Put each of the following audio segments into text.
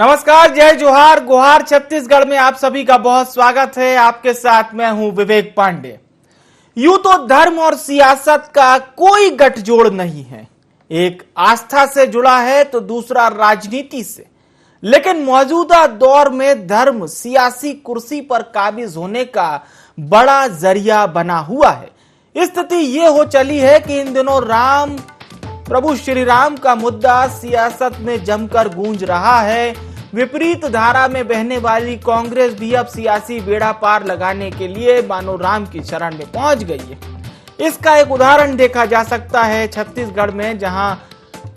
नमस्कार, जय जोहार, गुहार छत्तीसगढ़ में आप सभी का बहुत स्वागत है। आपके साथ मैं हूं विवेक पांडे। यूं तो धर्म और सियासत का कोई गठजोड़ नहीं है, एक आस्था से जुड़ा है तो दूसरा राजनीति से। लेकिन मौजूदा दौर में धर्म सियासी कुर्सी पर काबिज होने का बड़ा जरिया बना हुआ है। स्थिति ये हो चली है कि इन दिनों प्रभु श्री राम का मुद्दा सियासत में जमकर गूंज रहा है। विपरीत धारा में बहने वाली कांग्रेस भी अब सियासी बेड़ा पार लगाने के लिए मानो राम की शरण में पहुंच गई है। इसका एक उदाहरण देखा जा सकता है छत्तीसगढ़ में, जहां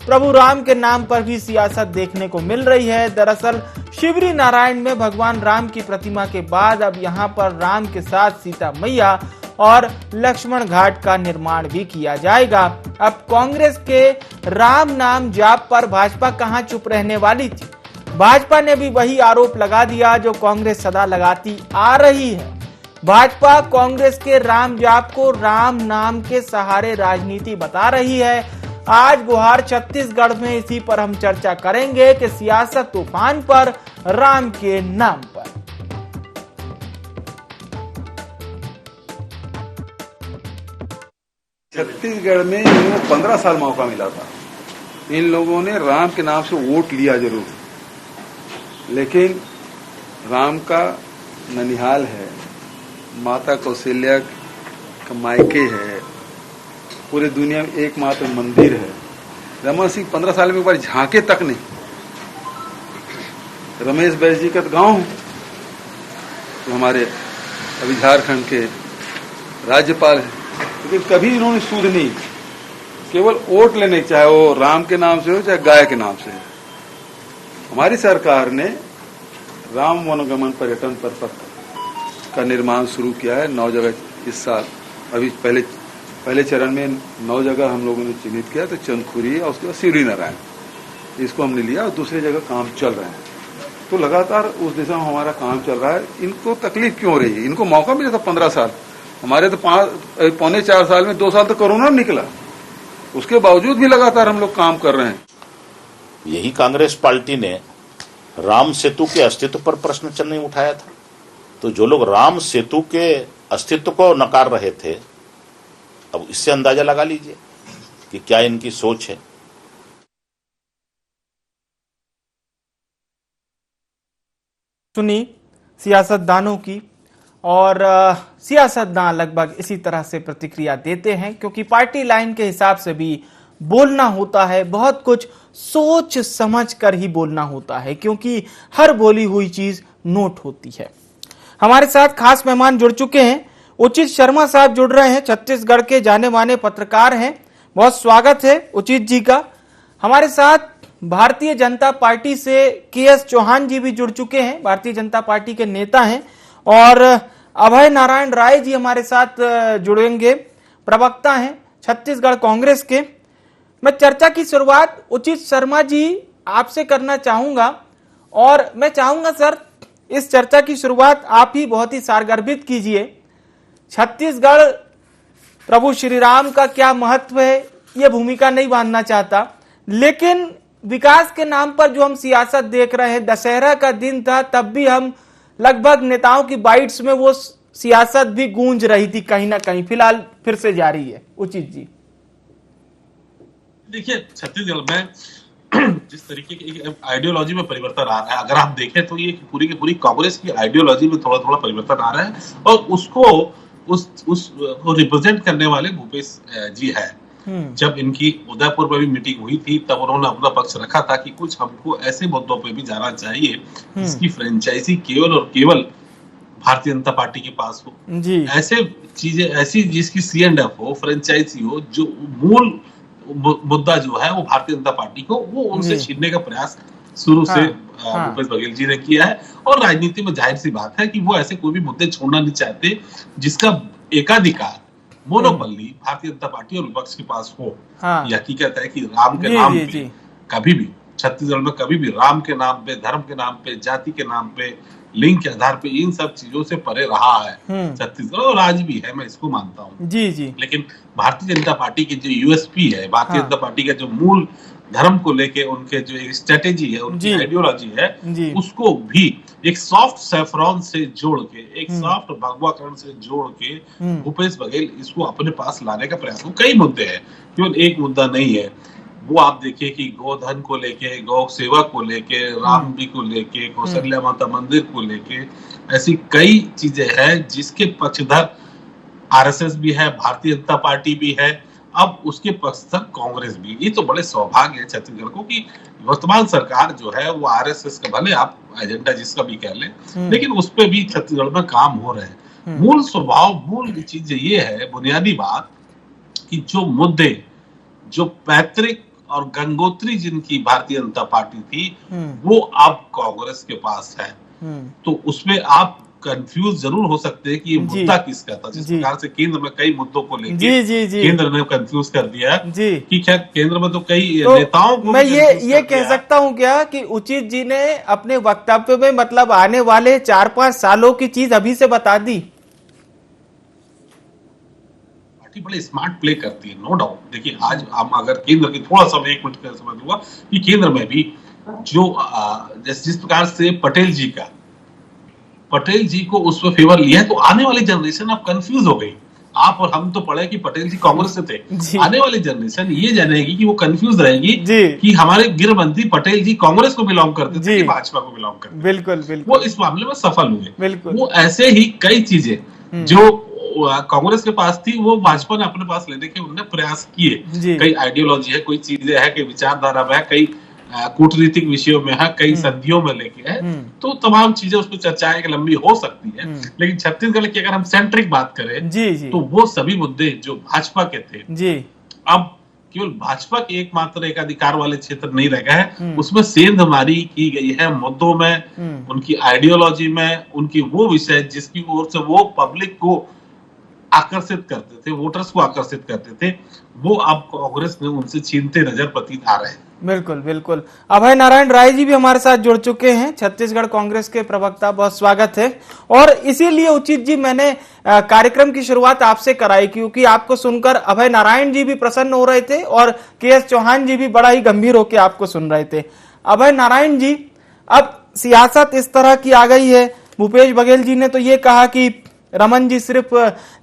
प्रभु राम के नाम पर भी सियासत देखने को मिल रही है। दरअसल शिवरी नारायण में भगवान राम की प्रतिमा के बाद अब यहां पर राम के साथ सीता मैया और लक्ष्मण घाट का निर्माण भी किया जाएगा। अब कांग्रेस के राम नाम जाप पर भाजपा कहां चुप रहने वाली थी। भाजपा ने भी वही आरोप लगा दिया जो कांग्रेस सदा लगाती आ रही है। भाजपा कांग्रेस के राम जाप को राम नाम के सहारे राजनीति बता रही है। आज गुहार छत्तीसगढ़ में इसी पर हम चर्चा करेंगे कि सियासत तूफान पर राम के नाम पर। छत्तीसगढ़ में इनको 15 साल मौका मिला था। इन लोगों ने राम के नाम से वोट लिया जरूर, लेकिन राम का ननिहाल है, माता कौशल्या का मायके है, पूरे दुनिया में एकमात्र मंदिर है। रमन सिंह 15 साल में एक बार झांके तक नहीं। रमेश बैस जी का गांव तो हमारे अभी झारखंड के राज्यपाल हैं, लेकिन कभी इन्होंने सूद नहीं, केवल वोट लेने, चाहे वो राम के नाम से हो चाहे गाय के नाम से हो। हमारी सरकार ने राम वनगमन पर्यटन पर्पथ का निर्माण शुरू किया है 9 जगह इस साल। अभी पहले चरण में 9 जगह हम लोगों ने चिन्हित किया, तो चंदखुरी और उसके बाद शिवरी नारायण इसको हमने लिया और दूसरी जगह काम चल रहे हैं। तो लगातार उस दिशा में हमारा काम चल रहा है। इनको तकलीफ क्यों हो रही है? इनको मौका मिला था 15 साल, हमारे तो 3.25 साल में 2 साल तो कोरोना निकला, उसके बावजूद भी लगातार हम लोग काम कर रहे हैं। यही कांग्रेस पार्टी ने राम सेतु के अस्तित्व पर प्रश्न चिन्ह उठाया था। तो जो लोग राम सेतु के अस्तित्व को नकार रहे थे, अब इससे अंदाजा लगा लीजिए कि क्या इनकी सोच है। सुनी सियासतदानों की, और सियासतदान लगभग इसी तरह से प्रतिक्रिया देते हैं, क्योंकि पार्टी लाइन के हिसाब से भी बोलना होता है। बहुत कुछ सोच समझ कर ही बोलना होता है, क्योंकि हर बोली हुई चीज नोट होती है। हमारे साथ खास मेहमान जुड़ चुके हैं। उचित शर्मा साहब जुड़ रहे हैं, छत्तीसगढ़ के जाने माने पत्रकार हैं। बहुत स्वागत है उचित जी का। हमारे साथ भारतीय जनता पार्टी से KS चौहान जी भी जुड़ चुके हैं, भारतीय जनता पार्टी के नेता हैं। और अभय नारायण राय जी हमारे साथ जुड़ेंगे, प्रवक्ता हैं छत्तीसगढ़ कांग्रेस के। मैं चर्चा की शुरुआत उचित शर्मा जी आपसे करना चाहूंगा, और मैं चाहूंगा सर इस चर्चा की शुरुआत आप ही बहुत ही सारगर्भित कीजिए। छत्तीसगढ़ प्रभु श्री राम का क्या महत्व है, यह भूमिका नहीं बांधना चाहता, लेकिन विकास के नाम पर जो हम सियासत देख रहे हैं, दशहरा का दिन था तब भी हम लगभग नेताओं की बाइट्स में वो सियासत भी गूंज रही थी कहीं ना कहीं। फिलहाल फिर से जारी है। उचित जी देखिए, छत्तीसगढ़ में जिस तरीके की आइडियोलॉजी में परिवर्तन आ रहा है, अगर आप देखें तो ये पूरी की पूरी कांग्रेस की आइडियोलॉजी में थोड़ा थोड़ा परिवर्तन आ रहा है, और उसको रिप्रेजेंट करने वाले भूपेश जी है। जब इनकी उदयपुर में भी मीटिंग हुई थी, तब उन्होंने अपना पक्ष रखा था कि कुछ हमको ऐसे मुद्दों पे भी जाना चाहिए जिसकी फ्रेंचाइजी केवल और केवल भारतीय जनता पार्टी के पास हो। ऐसे चीजें ऐसी जिसकी C&F हो, फ्रेंचाइजी हो, जो मूल मुद्दा जो है वो भारतीय जनता पार्टी को, वो उनसे छीनने का प्रयास शुरू से भूपेश बघेल जी ने किया है। और राजनीति में जाहिर सी बात है कि वो ऐसे कोई भी मुद्दे छोड़ना नहीं चाहते जिसका एकाधिकार, मोनोपली भारतीय जनता पार्टी और विपक्ष के पास हो। यह हकीकत है कि राम के नाम पे कभी भी छत्तीसगढ़ में कभी भी राम के नाम पे, धर्म के नाम पे, जाति के नाम पे, लिंग के आधार पे इन सब चीजों से परे रहा है छत्तीसगढ़, और आज भी है, मैं इसको मानता हूँ। जी। लेकिन भारतीय जनता पार्टी की जो USP है, भारतीय जनता पार्टी का जो मूल धर्म को लेके उनके जो एक स्ट्रेटेजी है, उनकी जी। आइडियोलॉजी है, जी। उसको भी एक सॉफ्ट सैफरॉन से जोड़ के, एक सॉफ्ट भगवाकरण से जोड़ के भूपेश बघेल इसको अपने पास लाने का प्रयास। कई मुद्दे हैं, केवल एक मुद्दा नहीं है। वो आप देखिए कि गोधन को लेके, गौ सेवा को लेके, राम जी को लेके, कौशल्या माता मंदिर को लेके, ऐसी कई चीजें हैं जिसके पक्षधर आरएसएस भी है, भारतीय जनता पार्टी भी है, अब उसके पक्षधर कांग्रेस भी। ये तो बड़े सौभाग्य है छत्तीसगढ़ को कि वर्तमान सरकार जो है वो आरएसएस का, भले आप एजेंडा जिसका भी कह लें, लेकिन उस पर भी छत्तीसगढ़ में काम हो रहे हैं। मूल स्वभाव, मूल चीज ये है, बुनियादी बात, कि जो मुद्दे, जो पैतृक और गंगोत्री जिनकी भारतीय जनता पार्टी थी, वो अब कांग्रेस के पास है। तो उसमें आप कंफ्यूज जरूर हो सकते हैं कि ये मुद्दा किसका था। जिस प्रकार से केंद्र में कई मुद्दों को लेकर केंद्र ने कंफ्यूज कर दिया कि क्या केंद्र में तो कई नेताओं को, मैं ये कह सकता हूं क्या कि उचित जी ने अपने वक्तव्य में मतलब आने वाले 4-5 सालों की चीज अभी से बता दी। पार्टी बड़े स्मार्ट प्ले करती है, नो डाउट। देखिए आज हम अगर केंद्र की थोड़ा सा 1 मिनट का समय दूंगा कि केंद्र में भी जो जिस प्रकार से पटेल जी को उस पर फेवर लिया है, तो आने वाली जनरेशन अब कंफ्यूज हो गई। आप और हम तो पढ़े कि पटेल जी कांग्रेस से थे, आने वाली जनरेशन ये जानेगी कि वो कंफ्यूज रहेगी कि हमारे गृह मंत्री पटेल जी कांग्रेस को बिलोंग करते थे कि भाजपा को बिलोंग करते थे। बिल्कुल। वो इस मामले में सफल हुए। वो ऐसे ही कई चीजें जो कांग्रेस के पास थी, वो भाजपा ने अपने पास लेने के उन्होंने प्रयास किए। कई आइडियोलॉजी है, कोई चीजें है, कई विचारधारा में है, कई कूटनीतिक विषयों में है, कई संधियों में लेके है, तो तमाम चीजें उस पर चर्चाएं लंबी हो सकती है। लेकिन छत्तीसगढ़ की अगर हम सेंट्रिक बात करें तो वो सभी मुद्दे जो भाजपा के थे, अब केवल भाजपा के एकमात्र एक अधिकार वाले क्षेत्र नहीं रह गए हैं, उसमें सेंधमारी की गई है मुद्दों में, उनकी आइडियोलॉजी में, उनकी वो विषय जिसकी ओर से वो पब्लिक को आकर्षित करते थे, वोटर्स को आकर्षित करते थे, वो अब कांग्रेस ने उनसे छीनते नजर प्रतीत आ रहे हैं। बिल्कुल। अभय नारायण राय जी भी हमारे साथ जुड़ चुके हैं, छत्तीसगढ़ कांग्रेस के प्रवक्ता, बहुत स्वागत है। और इसीलिए उचित जी मैंने कार्यक्रम की शुरुआत आपसे कराई, क्योंकि आपको सुनकर अभय नारायण जी भी प्रसन्न हो रहे थे और के.एस. चौहान जी भी बड़ा ही गंभीर होकर आपको सुन रहे थे। अभय नारायण जी, अब सियासत इस तरह की आ गई है, भूपेश बघेल जी ने तो ये कहा कि रमन जी सिर्फ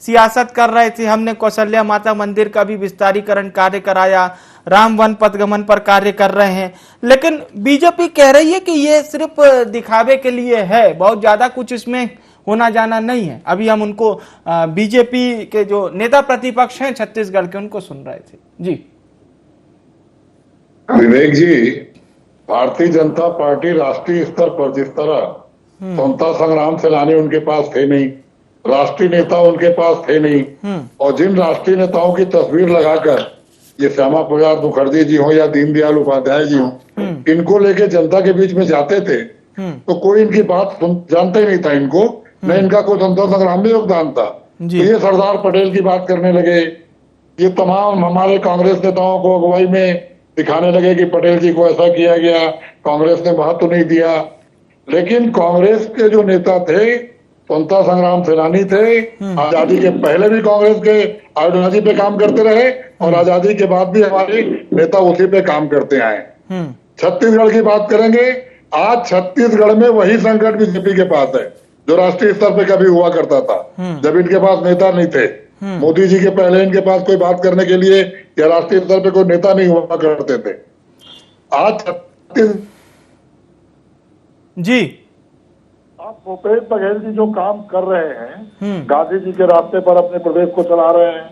सियासत कर रहे थे, हमने कौशल्या माता मंदिर का भी विस्तारीकरण कार्य कराया, राम वन पथगमन पर कार्य कर रहे हैं। लेकिन बीजेपी कह रही है कि ये सिर्फ दिखावे के लिए है, बहुत ज्यादा कुछ इसमें होना जाना नहीं है। अभी हम उनको बीजेपी के जो नेता प्रतिपक्ष हैं छत्तीसगढ़ के, उनको सुन रहे थे। जी विवेक जी, भारतीय जनता पार्टी राष्ट्रीय स्तर पर जिस तरह स्वतंत्रता संग्राम सेनानी उनके पास थे नहीं, राष्ट्रीय नेता उनके पास थे नहीं, और जिन राष्ट्रीय नेताओं की तस्वीर लगाकर, ये श्यामा प्रसाद मुखर्जी जी हो या दीनदयाल उपाध्याय जी हो, इनको लेके जनता के बीच में जाते थे, तो कोई इनकी बात जानता ही नहीं था इनको, न इनका कोई स्वतंत्रता संग्राम में योगदान था। तो ये सरदार पटेल की बात करने लगे, ये तमाम हमारे कांग्रेस नेताओं को अगुवाई में दिखाने लगे कि पटेल जी को ऐसा किया गया, कांग्रेस ने महत्व नहीं दिया। लेकिन कांग्रेस के जो नेता थे, स्वतंत्रता संग्राम सेनानी थे, आजादी के पहले भी कांग्रेस के आइडियोलॉजी पे काम करते रहे और आजादी के बाद भी हमारे नेता उसी पे काम करते आए। छत्तीसगढ़ की बात करेंगे, आज छत्तीसगढ़ में वही संकट बीजेपी के पास है जो राष्ट्रीय स्तर पे कभी हुआ करता था, जब इनके पास नेता नहीं थे। मोदी जी के पहले इनके पास कोई बात करने के लिए या राष्ट्रीय स्तर पे कोई नेता नहीं हुआ करते थे। आज जी आप भूपेश बघेल जी जो काम कर रहे हैं, गांधी जी के रास्ते पर अपने प्रदेश को चला रहे हैं,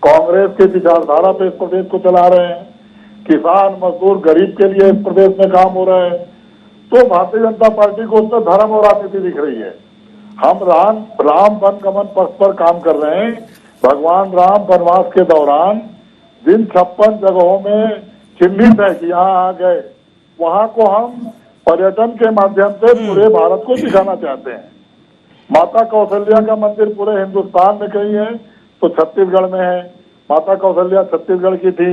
कांग्रेस के विचारधारा पे इस प्रदेश को चला रहे हैं, किसान मजदूर गरीब के लिए इस प्रदेश में काम हो रहा है, तो भारतीय जनता पार्टी को उसमें धर्म और राजनीति दिख रही है। हम राम वन गमन पथ पर काम कर रहे हैं। भगवान राम वनवास के दौरान जिन 56 जगहों में चिन्हित है कि यहाँ आ गए, वहां को हम पर्यटन के माध्यम से पूरे भारत को दिखाना चाहते हैं। माता कौशल्या का मंदिर पूरे हिंदुस्तान में कहीं है तो छत्तीसगढ़ में है। माता कौशल्या छत्तीसगढ़ की थी,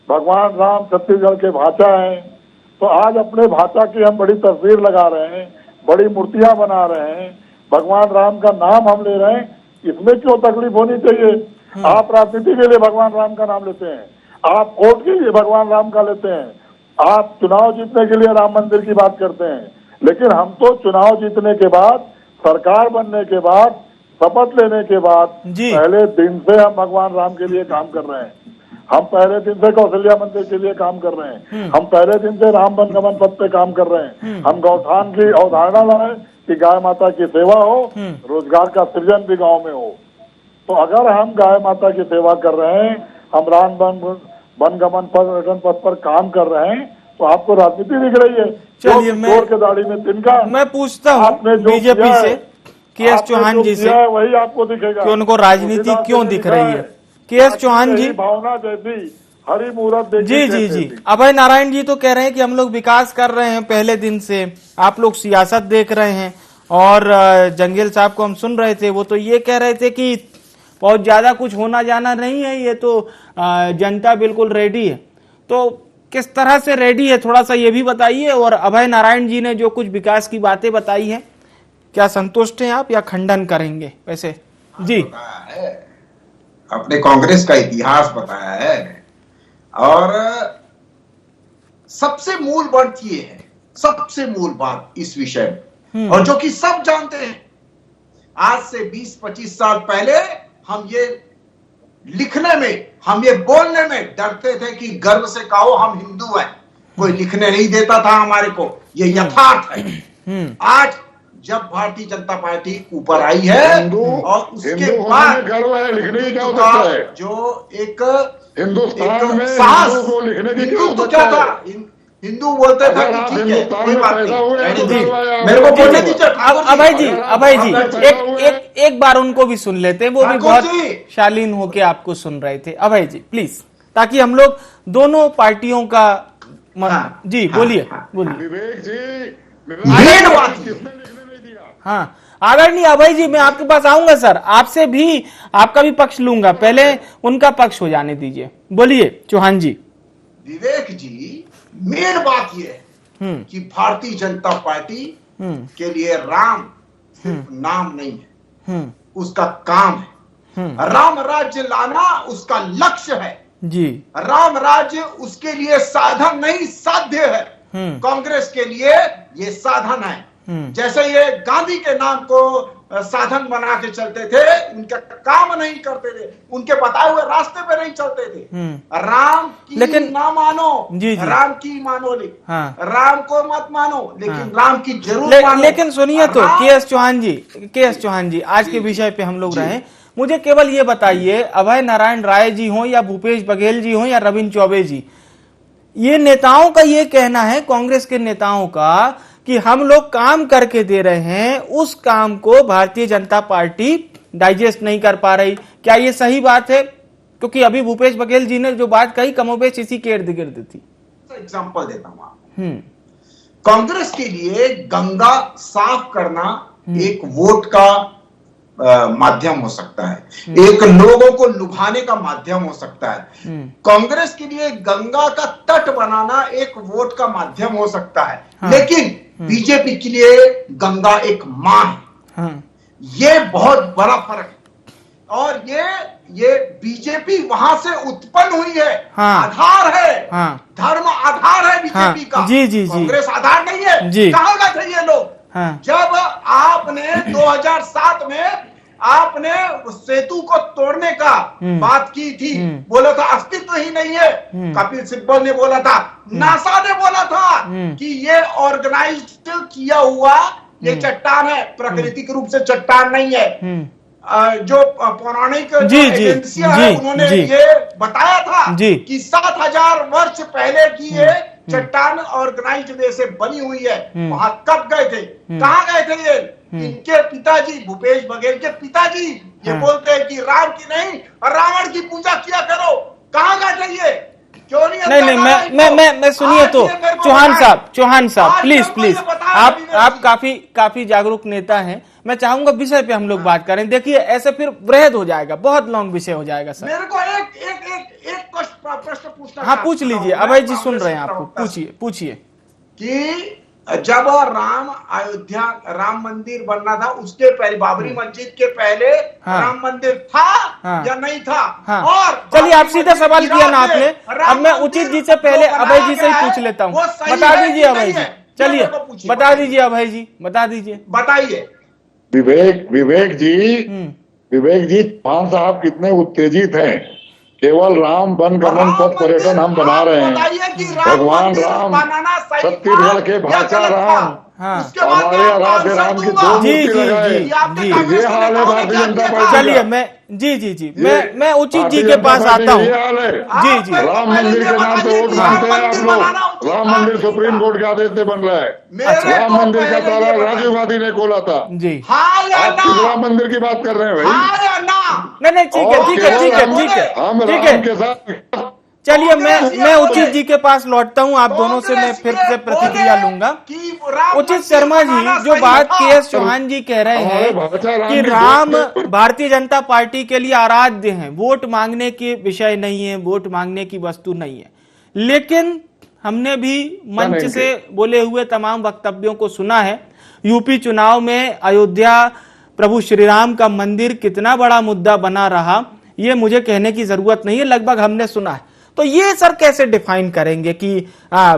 भगवान राम छत्तीसगढ़ के भाषा है, तो आज अपने भाषा की हम बड़ी तस्वीर लगा रहे हैं, बड़ी मूर्तियां बना रहे हैं, भगवान राम का नाम हम ले रहे हैं। इसमें क्यों तकलीफ होनी चाहिए? आप राजनीति के लिए भगवान राम का नाम लेते हैं, आप वोट कीजिए, भगवान राम का लेते हैं। आप चुनाव जीतने के लिए राम मंदिर की बात करते हैं, लेकिन हम तो चुनाव जीतने के बाद, सरकार बनने के बाद, शपथ लेने के बाद जी। पहले दिन से हम भगवान राम के लिए काम कर रहे हैं। हम पहले दिन से कौशल्या मंदिर के लिए काम कर रहे हैं। हम पहले दिन से राम वनगमन पथ पे काम कर रहे हैं। हम गौठान की अवधारणा लाए कि गाय माता की सेवा हो, रोजगार का सृजन भी गांव में हो। तो अगर हम गाय माता की सेवा कर रहे हैं, हम राम वनगमन पथ पर काम कर रहे हैं, तो आपको राजनीति दिख रही है। चलिए, चोर के दाढ़ी में तिनका। मैं पूछता हूँ आपने जो बीजेपी किया से, है, के.एस. आपने चौहान जो जी से, किया है वही आपको दिखेगा कि उनको राजनीति क्यों दिख रही है। के.एस. चौहान जी, भावना जैसी हरी मूरत देखी जी जी कहते जी, थे। अभय नारायण जी तो कह रहे हैं कि हम लोग विकास कर रहे हैं पहले दिन से, आप लोग सियासत देख रहे हैं। और जंगेल साहब को हम सुन रहे थे, वो तो ये कह रहे थे कि बहुत ज्यादा कुछ होना जाना नहीं है, ये तो जनता बिल्कुल रेडी है। तो किस तरह से रेडी है, थोड़ा सा ये भी बताइए। और अभय नारायण जी ने जो कुछ विकास की बातें बताई है, क्या संतुष्ट हैं आप या खंडन करेंगे? वैसे जी, अपने कांग्रेस का इतिहास बताया है, और सबसे मूल बात ये है, सबसे मूल बात इस विषय में, और जो कि सब जानते हैं, आज से 20-25 साल पहले हम ये लिखने में, हम ये बोलने में डरते थे कि गर्व से कहो हम हिंदू हैं, कोई लिखने नहीं देता था हमारे को, ये यथार्थ है। आज जब भारतीय जनता पार्टी ऊपर आई है और उसके बाद गर्व है, लिखने की क्या हो सकता है? जो एक हिंदुस्तान में साहस, हिंदू को लिखने की हिंदू तो क्या था, हिंदू बोलते थे कि ठीक है कोई बात नहीं, मेरे को बोलने दीजिए। अभय जी, अभय जी, एक बार उनको भी सुन लेते हैं, वो भी बहुत शालीन होके आपको सुन रहे थे। अभय जी प्लीज, ताकि हम लोग दोनों पार्टियों का जी बोलिए, बोलिए। विवेक जी, हाँ, आदरणीय अभय जी, मैं आपके पास आऊंगा सर, आपसे भी आपका भी पक्ष लूंगा, पहले उनका पक्ष हो जाने दीजिए। बोलिए चौहान जी। विवेक जी, मेन बात यह है कि भारतीय जनता पार्टी के लिए राम सिर्फ नाम नहीं है, उसका काम है। राम राज्य लाना उसका लक्ष्य है जी। राम राज्य उसके लिए साधन नहीं, साध्य है। कांग्रेस के लिए ये साधन है। जैसे ये गांधी के नाम को साधन बना के चलते थे, उनका काम नहीं करते थे, उनके बताए हुए रास्ते पे नहीं चलते थे। राम की लेकिन ना मानो, जी जी, राम की मानो, हाँ, राम को मत मानो, लेकिन राम की जरूर मानो। लेकिन सुनिए तो के.एस. चौहान जी, के.एस. चौहान जी, आज के विषय पे हम लोग रहे, मुझे केवल ये बताइए, अभय नारायण राय जी हो या भूपेश बघेल जी हो या रविंद्र चौबे जी, ये नेताओं का ये कहना है, कांग्रेस के नेताओं का, कि हम लोग काम करके दे रहे हैं, उस काम को भारतीय जनता पार्टी डाइजेस्ट नहीं कर पा रही। क्या ये सही बात है? क्योंकि अभी भूपेश बघेल जी ने जो बात कही कमोबेश इसी के इर्द गिर्द थी। एग्जांपल देता हूं आपको। कांग्रेस के लिए गंगा साफ करना एक वोट का माध्यम हो सकता है, एक लोगों को लुभाने का माध्यम हो सकता है। कांग्रेस के लिए गंगा का तट बनाना एक वोट का माध्यम हो सकता है, लेकिन बीजेपी के लिए गंगा एक मां है। ये बहुत बड़ा फर्क है। और ये बीजेपी वहां से उत्पन्न हुई है, आधार है, धर्म आधार है बीजेपी का। जी जी जी, कांग्रेस आधार नहीं है। कहां गए थे ये लोग? जब आपने 2007 में आपने सेतु को तोड़ने का बात की थी, बोला था अस्तित्व ही नहीं है, कपिल सिब्बल ने बोला था, नासा ने बोला था कि ये ऑर्गेनाइज्ड किया हुआ ये चट्टान है, प्राकृतिक रूप से चट्टान नहीं है। जो पौराणिक एजेंसियां है उन्होंने ये बताया था कि 7000 वर्ष पहले की ये चट्टान ऑर्गेनाइज्ड वे से बनी हुई है। वहां कब गए थे? कहां गए थे ये? इनके पिताजी, भूपेश बघेल के पिताजी ये बोलते हैं कि राम की नहीं रावण की पूजा किया करो। कहां गए थे ये? क्यों नहीं? मैं सुनिए तो चौहान साहब प्लीज, आप काफी जागरूक नेता हैं, मैं चाहूंगा विषय पे हम लोग बात करें। देखिए ऐसे फिर बृहद हो जाएगा, बहुत लॉन्ग विषय हो जाएगा सर। मेरे को एक प्रश्न पूछना। हाँ पूछ लीजिए, अभय जी सुन रहे हैं आपको, पूछिए कि जब अयोध्या राम मंदिर बनना था उसके पहले बाबरी मस्जिद के पहले राम मंदिर था या नहीं था? और चलिए आप सीधा सवाल किया ना आपने, अब मैं उचित जी से पहले अभय जी से ही पूछ लेता हूँ। बता दीजिए अभय जी, चलिए बता दीजिए अभय जी, बता दीजिए, बताइए। विवेक जी, चौहान साहब कितने उत्तेजित हैं। केवल राम वन गमन पथ पर्यटन हम बना रहे हैं। भगवान राम, छत्तीसगढ़ के भाषा राम, हमारे आराध्य राम की दो मूर्ति लगाए। ये हाल है भारतीय जनता पार्टी। चलिए मैं उचित जी के पास आता हूँ। जी राम मंदिर के नाम पे वोट मांगते हैं आप लोग। राम मंदिर सुप्रीम कोर्ट के आदेश से बन रहा है। राम मंदिर का ताला राजीव गांधी ने खोला था जी। आप किस राम मंदिर की बात कर रहे हैं भाई? नहीं ठीक है के साथ। चलिए मैं उचित जी के पास लौटता हूं, आप दोनों से मैं फिर से प्रतिक्रिया लूंगा। उचित शर्मा जी, जो बात के.एस. चौहान जी कह रहे हैं कि राम भारतीय जनता पार्टी के लिए आराध्य हैं, वोट मांगने के विषय नहीं है, वोट मांगने की वस्तु नहीं है, लेकिन हमने भी मंच से बोले हुए तमाम वक्तव्यों को सुना है। यूपी चुनाव में अयोध्या प्रभु श्री राम का मंदिर कितना बड़ा मुद्दा बना रहा, ये मुझे कहने की जरूरत नहीं है, लगभग हमने सुना है। तो ये सर कैसे डिफाइन करेंगे कि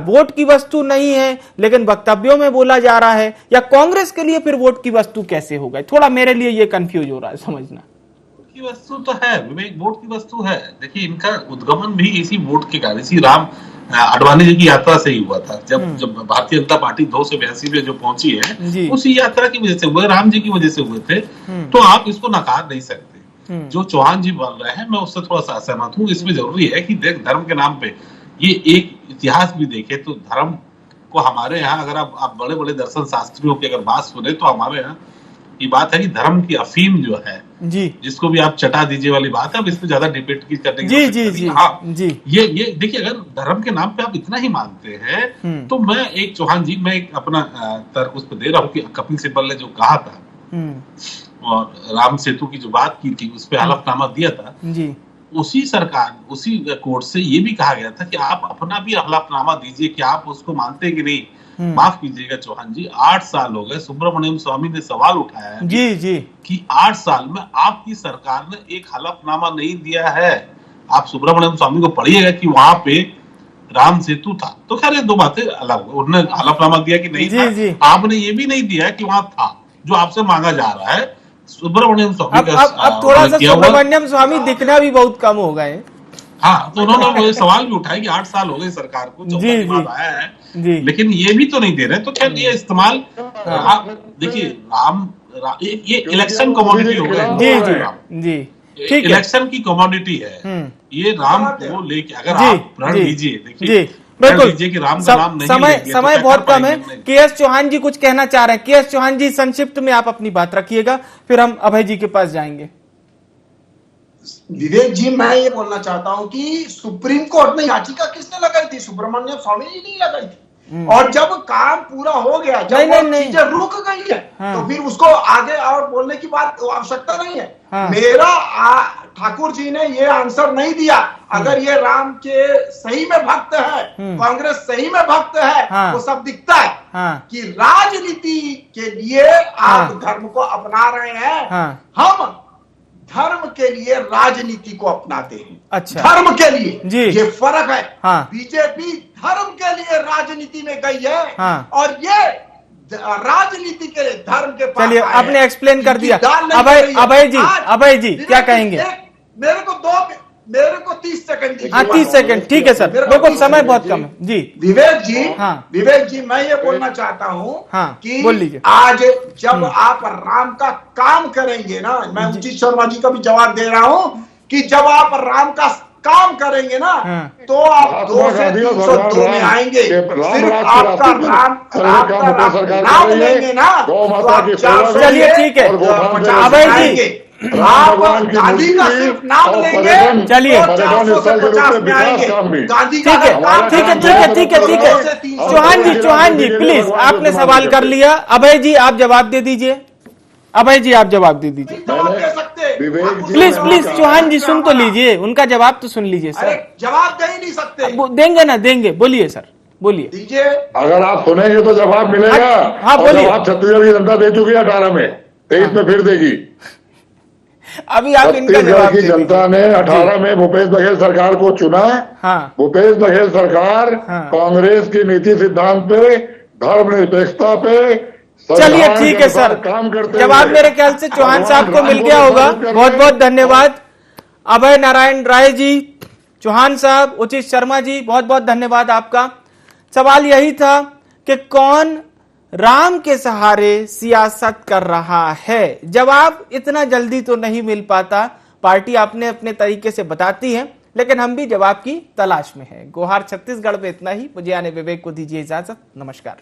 वोट की वस्तु नहीं है लेकिन वक्तव्यों में बोला जा रहा है, या कांग्रेस के लिए फिर वोट की वस्तु कैसे होगा? थोड़ा मेरे लिए ये कंफ्यूज हो रहा है समझना। वोट की वस्तु तो है विवेक, वोट की वस्तु है। देखिए इनका उद्गमन भी इसी वोट के कारण, इसी राम अडवाणी जी की यात्रा से ही हुआ था। जब भारतीय जनता पार्टी 2 से 82 में जो पहुंची है, उसी यात्रा की वजह से हुए, राम जी की वजह से हुए थे। तो आप इसको नकार नहीं सकते। जो चौहान जी बोल रहे हैं मैं उससे थोड़ा सा असहमत हूँ। इसमें जरूरी है कि देख, धर्म के नाम पे ये एक इतिहास भी देखे तो धर्म को हमारे यहाँ, अगर आप बड़े बड़े दर्शन शास्त्रियों की अगर बात सुने तो हमारे यहाँ ये बात है कि धर्म की अफीम जो है जी, जिसको भी आप चटा दीजिए वाली बात है, अब इसमें ज्यादा डिबेट की करने की ये देखिए, अगर धर्म के नाम पे आप इतना ही मानते हैं तो मैं एक चौहान जी, मैं एक अपना तर्क उस पर दे रहा हूँ कि कपिल सिब्बल ने जो कहा था और राम सेतु की जो बात की थी उस पर हलफनामा दिया था जी, उसी सरकार, उसी कोर्ट से ये भी कहा गया था कि आप अपना भी हलफनामा दीजिए कि आप उसको मानते कि नहीं। माफ कीजिएगा चौहान जी, 8 साल हो गए, सुब्रमण्यम स्वामी ने सवाल उठाया है जी कि 8 साल में आपकी सरकार ने एक हलफनामा नहीं दिया है। आप सुब्रमण्यम स्वामी को पढ़िएगा कि वहां पे राम सेतु था। तो खैर ये दो बातें अलग, उन्होंने हलफनामा दिया कि नहीं था, आपने ये भी नहीं दिया कि वहां था जो आपसे मांगा जा रहा है। सुब्रमण्यम स्वामी अब थोड़ा सा सुब्रमण्यम स्वामी दिखना भी बहुत कम हो गए। हाँ, तो उन्होंने सवाल भी उठाया कि 8 साल हो गए सरकार को, जब आया है लेकिन ये भी तो नहीं दे रहे। तो खैर ये इस्तेमाल, देखिए ये इलेक्शन कमोडिटी हो गया जी, इलेक्शन की कमोडिटी है ये। राम को लेके अगर आप प्रण लीजिए, देखिए बिल्कुल कि राम का नाम नहीं समय बहुत कम है। के.एस. चौहान जी कुछ कहना चाह रहे हैं। के.एस. चौहान जी संक्षिप्त में आप अपनी बात रखिएगा, फिर हम अभय जी के पास जाएंगे। विवेक जी, मैं ये बोलना चाहता हूं कि सुप्रीम कोर्ट में याचिका किसने लगाई थी? सुब्रमण्यम स्वामी जी ने लगाई थी। और जब काम पूरा हो गया, जब चीजें रुक गई है तो फिर उसको आगे और बोलने की बात आवश्यकता नहीं है। मेरा ठाकुर जी ने ये आंसर नहीं दिया। अगर ये राम के सही में भक्त है, कांग्रेस सही में भक्त है, वो सब दिखता है कि राजनीति के लिए आप धर्म को अपना रहे हैं, हम धर्म के लिए राजनीति को अपनाते हैं। अच्छा, धर्म के लिए ये फर्क है। बीजेपी धर्म के लिए राजनीति में गई है और ये राजनीति के लिए धर्म के पास। चलिए, आपने एक्सप्लेन कर दिया। अभय जी क्या कहेंगे? मेरे को 30 सेकंड दीजिए। 30 सेकंड, ठीक है सर, मेरे को समय बहुत कम है जी। विवेक जी मैं ये बोलना चाहता हूँ कि बोल लीजिए। आज जब आप राम का काम करेंगे ना, मैं उचित शर्मा जी का भी जवाब दे रहा हूँ कि जब आप राम का काम करेंगे ना तो आप 2 से 302 में आएंगे। सिर्फ आपका नाम लेंगे ना तो चलिए ठीक है अभय जी, आप गांधी का सिर्फ नाम लेंगे, चलिए ठीक है। चौहान जी प्लीज, आपने सवाल कर लिया। अभय जी आप जवाब दे दीजिए। प्लीज चौहान जी सुन तो लीजिए, उनका जवाब तो सुन लीजिए सर। जवाब दे ही नहीं सकते। देंगे ना, देंगे, बोलिए सर। बोलिए दीजिए। अगर आप सुनेंगे तो जवाब मिलेगा। हाँ, और बोलिए। जवाब छत्तीसगढ़ की जनता दे चुकी है 18 में, 23 में फिर देगी। अभी आप इनका छत्तीसगढ़ जवाब की दे जनता ने 18 में भूपेश बघेल सरकार को चुना। हाँ। भूपेश बघेल सरकार हाँ। कांग्रेस की नीति सिद्धांत पे, धर्मनिरपेक्षता पे, चलिए संविधान ठीक के है सर, अनुसार काम करते जवाब हुए मेरे ख्याल से चौहान साहब को मिल गया होगा। बहुत बहुत धन्यवाद अभय नारायण राय जी, चौहान साहब, उचित शर्मा जी, बहुत बहुत धन्यवाद आपका। सवाल यही था कि कौन राम के सहारे सियासत कर रहा है। जवाब इतना जल्दी तो नहीं मिल पाता, पार्टी अपने अपने तरीके से बताती है, लेकिन हम भी जवाब की तलाश में हैं। गुहार छत्तीसगढ़ में इतना ही। मुझे आने विवेक को दीजिए इजाजत। नमस्कार।